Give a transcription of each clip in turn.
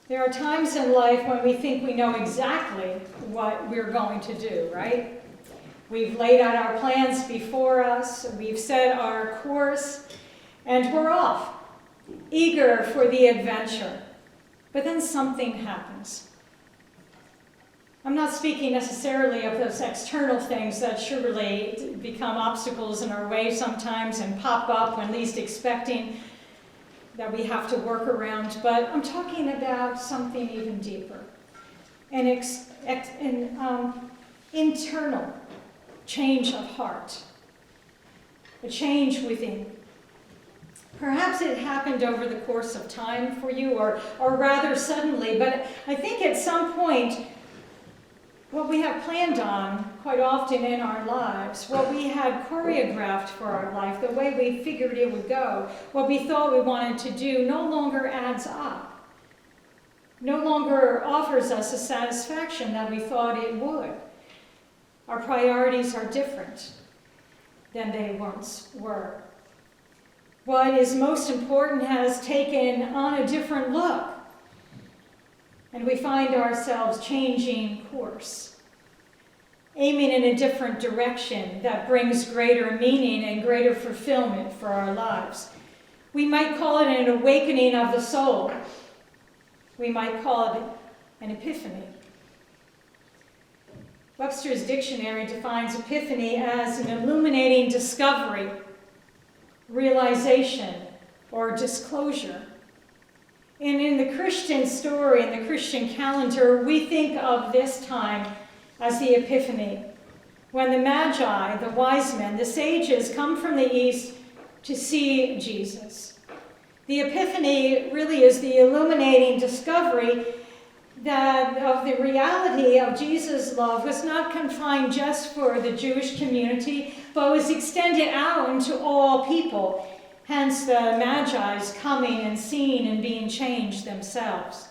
There are times in life when we think we know exactly what we're going to do, right? We've laid out our plans before us, we've set our course, and we're off, eager for the adventure. But then something happens. I'm not speaking necessarily of those external things that surely become obstacles in our way sometimes and pop up when least expecting, that we have to work around, but I'm talking about something even deeper. An internal change of heart, a change within. Perhaps it happened over the course of time for you, or rather suddenly, but I think at some point, what we have planned on quite often in our lives, what we had choreographed for our life, the way we figured it would go, what we thought we wanted to do, no longer adds up. No longer offers us the satisfaction that we thought it would. Our priorities are different than they once were. What is most important has taken on a different look. And we find ourselves changing course, aiming in a different direction that brings greater meaning and greater fulfillment for our lives. We might call it an awakening of the soul. We might call it an epiphany. Webster's dictionary defines epiphany as an illuminating discovery, realization, or disclosure. And in the Christian story, in the Christian calendar, we think of this time as the Epiphany, when the Magi, the wise men, the sages, come from the east to see Jesus. The Epiphany really is the illuminating discovery that of the reality of Jesus' love was not confined just for the Jewish community, but was extended out into all people. Hence the Magi's coming and seeing and being changed themselves.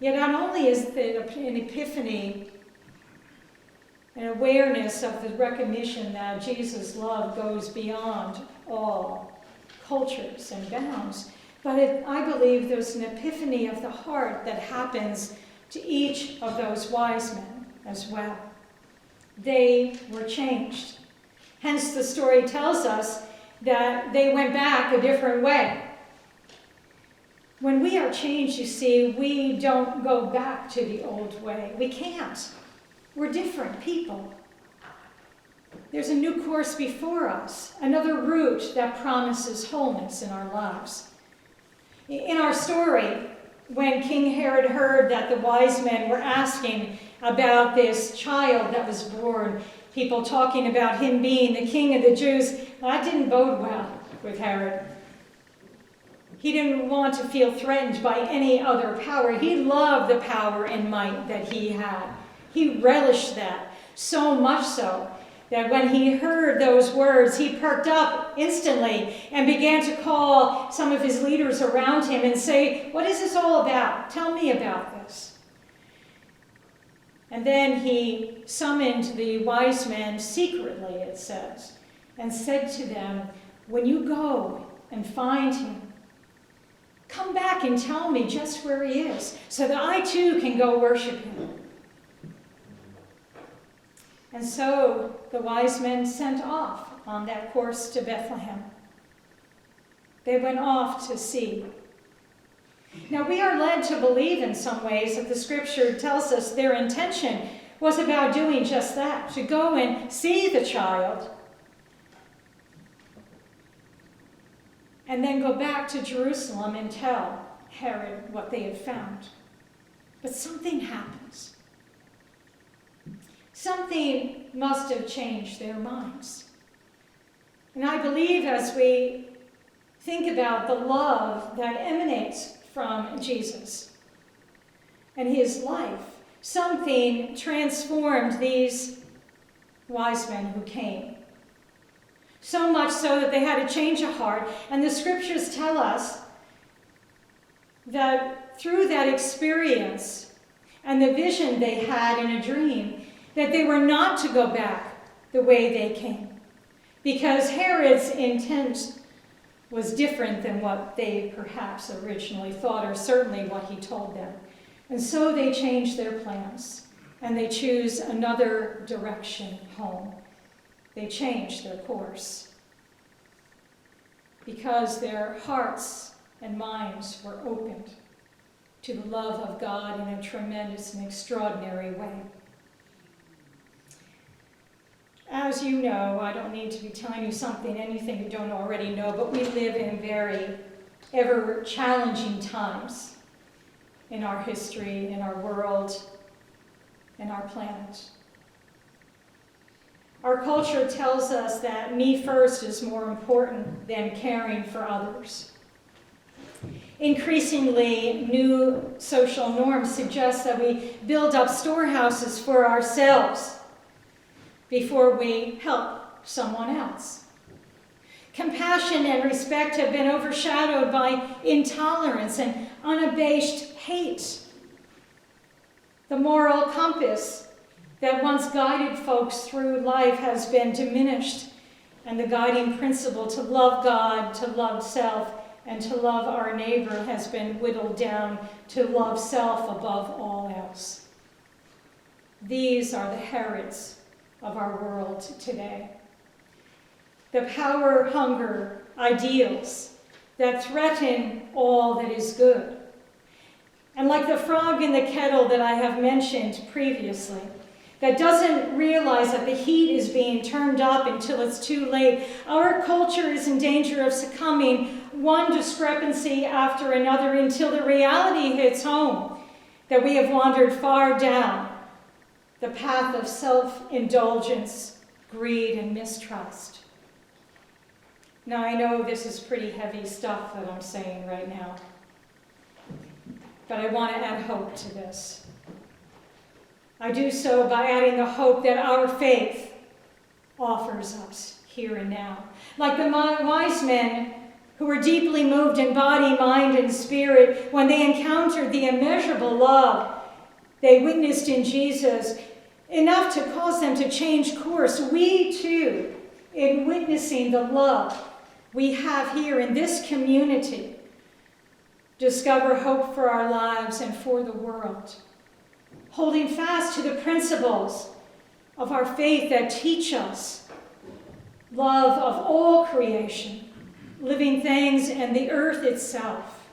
Yet not only is it an epiphany, an awareness of the recognition that Jesus' love goes beyond all cultures and bounds, but I believe there's an epiphany of the heart that happens to each of those wise men as well. They were changed. Hence the story tells us that they went back a different way. When we are changed, you see, we don't go back to the old way. We can't. We're different people. There's a new course before us, another route that promises wholeness in our lives. In our story, when King Herod heard that the wise men were asking about this child that was born, people talking about him being the king of the Jews, that didn't bode well with Herod. He didn't want to feel threatened by any other power. He loved the power and might that he had. He relished that, so much so that when he heard those words, he perked up instantly and began to call some of his leaders around him and say, "What is this all about? Tell me about this." And then he summoned the wise men secretly, it says, and said to them, "When you go and find him, come back and tell me just where he is, so that I too can go worship him." And so the wise men sent off on that course to Bethlehem. They went off to see. Now we are led to believe in some ways that the scripture tells us their intention was about doing just that, to go and see the child and then go back to Jerusalem and tell Herod what they had found. But something happens. Something must have changed their minds. And I believe as we think about the love that emanates from Jesus and his life, something transformed these wise men who came. So much so that they had a change of heart. And the scriptures tell us that through that experience and the vision they had in a dream, that they were not to go back the way they came. Because Herod's intent was different than what they perhaps originally thought, or certainly what he told them. And so they change their plans, and they choose another direction home. They change their course because their hearts and minds were opened to the love of God in a tremendous and extraordinary way. As you know, I don't need to be telling you anything you don't already know, but we live in very ever challenging times in our history, in our world, in our planet. Our culture tells us that me first is more important than caring for others. Increasingly, new social norms suggest that we build up storehouses for ourselves before we help someone else. Compassion and respect have been overshadowed by intolerance and unabashed hate. The moral compass that once guided folks through life has been diminished, and the guiding principle to love God, to love self, and to love our neighbor has been whittled down to love self above all else. These are the Herods of our world today. The power-hunger ideals that threaten all that is good. And like the frog in the kettle that I have mentioned previously, that doesn't realize that the heat is being turned up until it's too late, our culture is in danger of succumbing one discrepancy after another until the reality hits home that we have wandered far down the path of self-indulgence, greed, and mistrust. Now, I know this is pretty heavy stuff that I'm saying right now, but I want to add hope to this. I do so by adding the hope that our faith offers us here and now. Like the wise men who were deeply moved in body, mind, and spirit when they encountered the immeasurable love they witnessed in Jesus, enough to cause them to change course. We too, in witnessing the love we have here in this community, discover hope for our lives and for the world, holding fast to the principles of our faith that teach us love of all creation, living things, and the earth itself,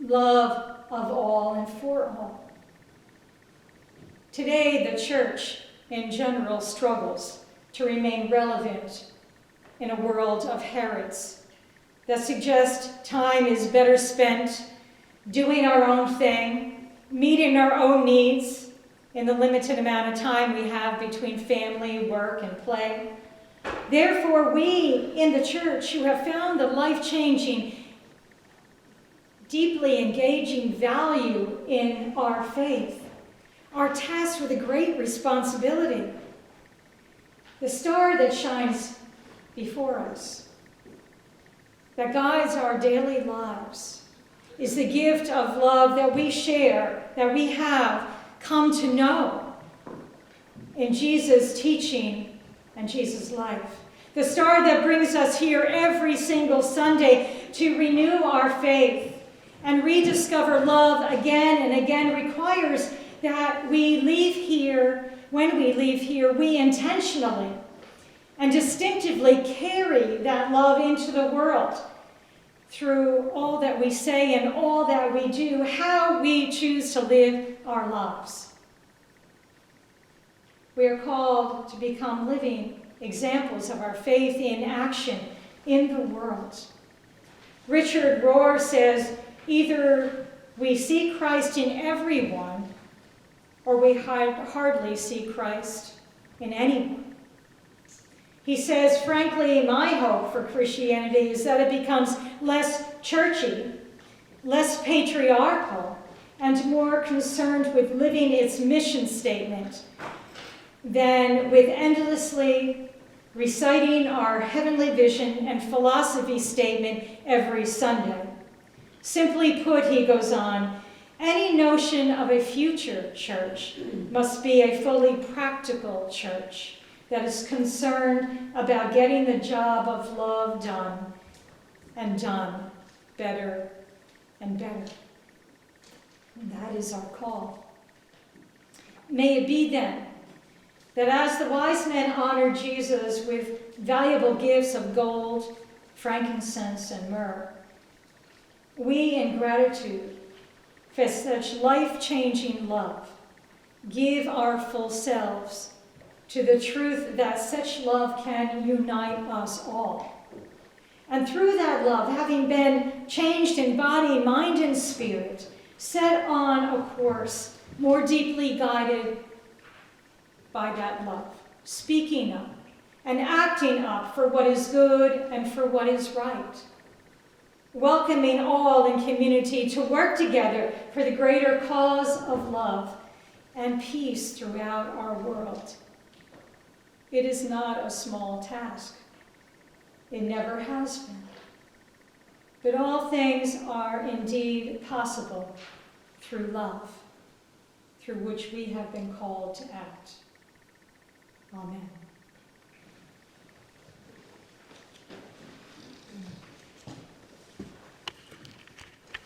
love of all and for all. Today, the church in general struggles to remain relevant in a world of Herods that suggest time is better spent doing our own thing, meeting our own needs in the limited amount of time we have between family, work, and play. Therefore, we in the church who have found the life-changing, deeply engaging value in our faith are tasked with a great responsibility. The star that shines before us, that guides our daily lives, is the gift of love that we share, that we have come to know in Jesus' teaching and Jesus' life. The star that brings us here every single Sunday to renew our faith and rediscover love again and again requires that we leave here, when we leave here, we intentionally and distinctively carry that love into the world through all that we say and all that we do, how we choose to live our lives. We are called to become living examples of our faith in action in the world. Richard Rohr says, either we see Christ in everyone, or we hardly see Christ in anyone. He says, frankly, my hope for Christianity is that it becomes less churchy, less patriarchal, and more concerned with living its mission statement than with endlessly reciting our heavenly vision and philosophy statement every Sunday. Simply put, he goes on, any notion of a future church must be a fully practical church that is concerned about getting the job of love done and done better and better. And that is our call. May it be then that as the wise men honored Jesus with valuable gifts of gold, frankincense, and myrrh, we, in gratitude for such life-changing love, give our full selves to the truth that such love can unite us all. And through that love, having been changed in body, mind, and spirit, set on a course more deeply guided by that love, speaking up and acting up for what is good and for what is right, welcoming all in community to work together for the greater cause of love and peace throughout our world. It is not a small task. It never has been. But all things are indeed possible through love, through which we have been called to act. Amen.